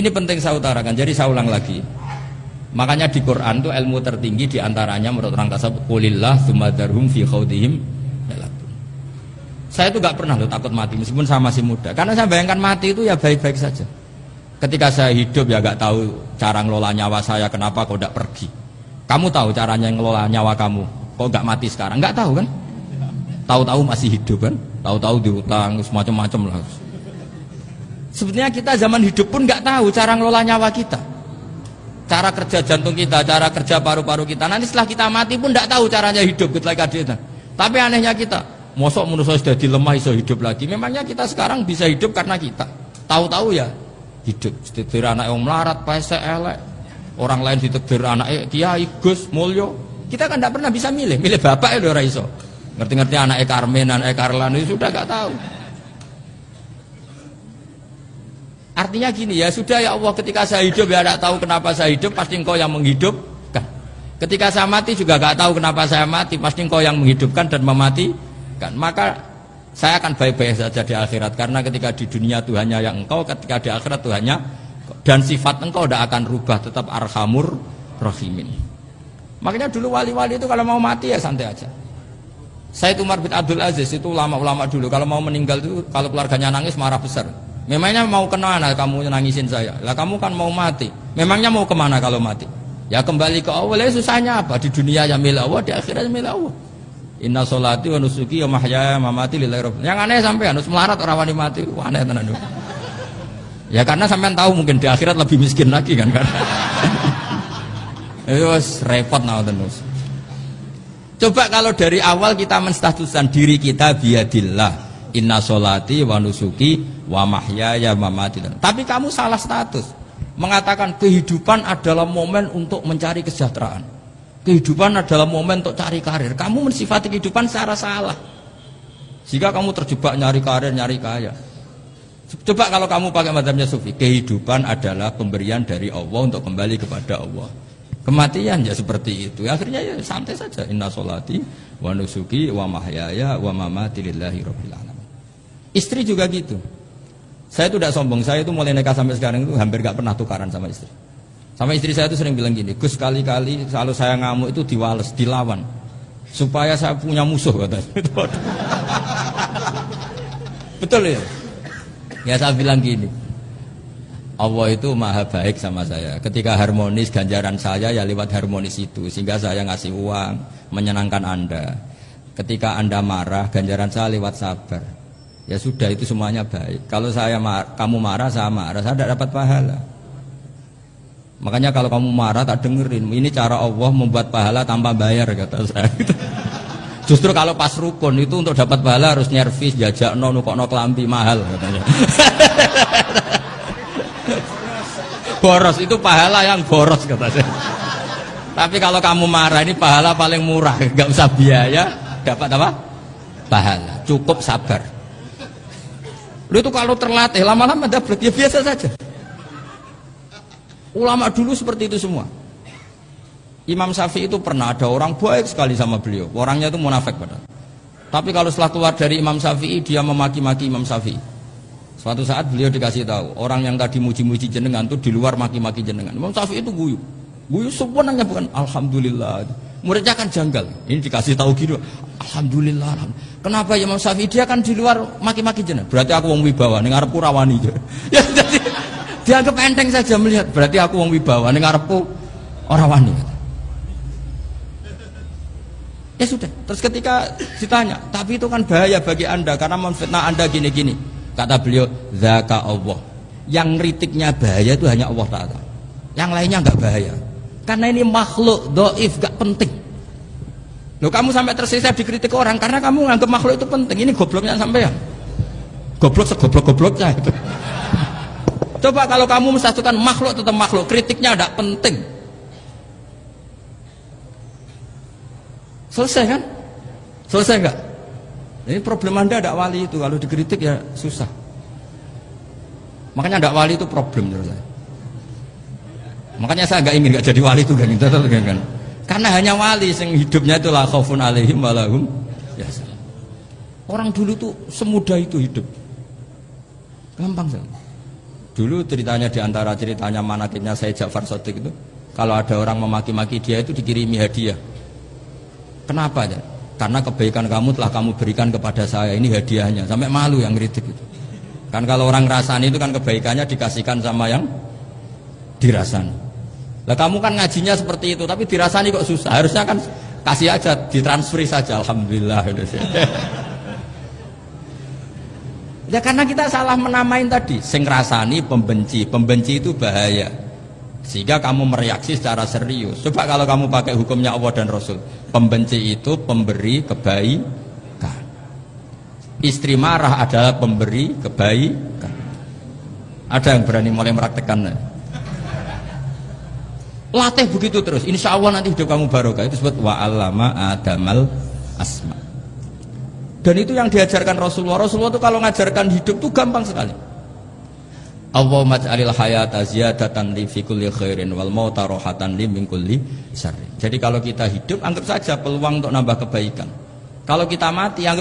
Ini penting saya utarakan, jadi saya ulang lagi. Makanya di Quran itu ilmu tertinggi diantaranya menurut orang tasawuf qulillah tsumma dzarhum fi khaudihim yalabun. Saya itu gak pernah loh takut mati meskipun saya masih muda, karena saya bayangkan mati itu ya baik-baik saja. Ketika saya hidup ya gak tahu cara ngelola nyawa saya, kenapa kok gak pergi. Kamu tahu caranya ngelola nyawa kamu, kok gak mati sekarang? Gak tahu kan? Tahu-tahu masih hidup kan? Tahu-tahu diutang semacam-macam lah. Sebetulnya kita zaman hidup pun gak tahu cara ngelola nyawa kita, cara kerja jantung kita, cara kerja paru-paru kita. Nanti setelah kita mati pun tidak tahu caranya hidup ketika kita. Tapi anehnya kita, mosok manusia sudah dilemah iso hidup lagi. Memangnya kita sekarang bisa hidup karena kita tahu-tahu ya hidup. Ditekdir anak yang melarat, pesek elek. Orang lain ditekdir anak kiai, Gus, mulyo. Kita kan tidak pernah bisa milih bapak itu ora iso. Ngerti-ngerti anak Karmen, anak Karlan itu sudah gak tahu. Artinya gini, ya sudah ya Allah, ketika saya hidup ya tidak tahu kenapa saya hidup, pasti engkau yang menghidupkan. Ketika saya mati juga gak tahu kenapa saya mati, pasti engkau yang menghidupkan dan mematikan. Maka saya akan baik-baik saja di akhirat, karena ketika di dunia Tuhannya yang engkau, ketika di akhirat Tuhannya, dan sifat engkau tidak akan rubah, tetap arhamur rahimin. Makanya dulu wali-wali itu kalau mau mati ya santai aja. Sayyid Umar bin Abdul Aziz itu ulama-ulama dulu, kalau mau meninggal itu kalau keluarganya nangis marah besar. Memangnya mau kemana kamu nangisin saya? Lah kamu kan mau mati. Memangnya mau kemana kalau mati? Ya kembali ke Allah. Susahnya apa? Di dunia ya milik Allah, di akhirat milik Allah. Inna sholati wa nusuki wa mahyaya wa mamati lillahi rabbil. Yang aneh sampai harus melarat orang wani mati. Wah, aneh tenan. Ya karena sampean tahu mungkin di akhirat lebih miskin lagi kan karena. Itu repot nah terus. Coba kalau dari awal kita menstatuskan diri kita biadillah. Inna sholati wa nusuki wa mahyaya wa mamati. Tapi kamu salah status. Mengatakan kehidupan adalah momen untuk mencari kesejahteraan. Kehidupan adalah momen untuk cari karir. Kamu mensifati kehidupan secara salah. Jika kamu terjebak nyari karir, nyari kaya. Coba kalau kamu pakai mazhabnya Sufi, kehidupan adalah pemberian dari Allah untuk kembali kepada Allah. Kematian ya seperti itu. Akhirnya ya santai saja. Inna sholati wa nusuki wa mahyaya wa mamati lillahi rabbil alamin. Istri juga gitu. Saya itu tidak sombong, saya itu mulai nikah sampai sekarang itu hampir gak pernah tukaran sama istri. Sama istri saya itu sering bilang gini, Gus kali-kali kalau saya ngamuk itu diwales, dilawan, supaya saya punya musuh katanya. Betul ya? Ya saya bilang gini, Allah itu maha baik sama saya. Ketika harmonis ganjaran saya ya lewat harmonis itu, sehingga saya ngasih uang menyenangkan Anda. Ketika Anda marah ganjaran saya lewat sabar. Ya sudah itu semuanya baik. Kalau kamu marah, saya tidak dapat pahala. Makanya kalau kamu marah tak dengerin. Ini cara Allah membuat pahala tanpa bayar kata saya. Justru kalau pas rukun itu untuk dapat pahala harus nyervis, jajak nukokno kelambi mahal katanya. Boros itu pahala yang boros kata saya. Tapi kalau kamu marah ini pahala paling murah, nggak usah biaya, dapat apa? Pahala. Cukup sabar. Lu itu kalau terlatih lama-lama dapat ya biasa saja. Ulama dulu seperti itu semua. Imam Syafi'i itu pernah ada orang baik sekali sama beliau. Orangnya itu munafik padahal. Tapi kalau setelah keluar dari Imam Syafi'i dia memaki-maki Imam Syafi'i. Suatu saat beliau dikasih tahu orang yang tadi muji-muji jenengan itu di luar maki-maki jenengan. Imam Syafi'i itu guyu. Guyu sebenarnya bukan alhamdulillah. Muridnya kan janggal. Ini dikasih tahu gitu. Alhamdulillah. Kenapa Imam Syafi'i dia kan di luar maki-maki jenengan? Berarti aku wong wibawa ning ngarepku rawani. Ya jadi dianggap enteng saja melihat. Berarti aku wong wibawa ning ngarepku ora wani. Ya sudah. Terus ketika ditanya, tapi itu kan bahaya bagi Anda karena memfitnah Anda gini-gini. Kata beliau, zaka Allah. Yang ngeritiknya bahaya itu hanya Allah Ta'ala. Yang lainnya enggak bahaya. Karena ini makhluk dhaif, enggak penting. Loh kamu sampai tersisa dikritik orang karena kamu nganggap makhluk itu penting. Ini gobloknya sampean. Goblok segoblok-gobloknya itu. Coba kalau kamu mensatukan makhluk tetap makhluk, kritiknya enggak penting. Selesai kan? Selesai enggak? Ini problem Anda ada wali itu, kalau dikritik ya susah. Makanya ada wali itu problem menurut saya. Makanya saya nggak ingin nggak jadi wali itu kan. Karena hanya wali yang hidupnya itu la khaufun alaihim wa lahum yahzanun. Orang dulu tuh semudah itu hidup. Gampang sekali. Dulu ceritanya di antara ceritanya manakibnya saya Ja'far Shadiq itu, kalau ada orang memaki-maki dia itu dikirimi hadiah. Kenapa ya? Karena kebaikan kamu telah kamu berikan kepada saya, ini hadiahnya. Sampai malu yang ngeritik itu. Kan kalau orang rasani itu kan kebaikannya dikasihkan sama yang dirasani. Lah kamu kan ngajinya seperti itu, tapi dirasani kok susah. Harusnya kan kasih aja, ditransferi saja. Alhamdulillah. Ya karena kita salah menamain tadi. Sing rasani pembenci, pembenci itu bahaya. Sehingga kamu mereaksi secara serius. Coba kalau kamu pakai hukumnya Allah dan Rasul. Pembenci itu pemberi kebaikan. Istri marah adalah pemberi kebaikan. Ada yang berani mulai meraktekan? Latih begitu terus. Insya Allah nanti hidup kamu barokah. Itu disebut wa'allama adamal asma. Dan itu yang diajarkan Rasulullah. Rasulullah itu kalau ngajarkan hidup itu gampang sekali. Allahumma ja'alil hayata ziyadatan li fi kulli khairin wal mauta rohatan li min kulli syarrin. Jadi kalau kita hidup anggap saja peluang untuk nambah kebaikan. Kalau kita mati anggap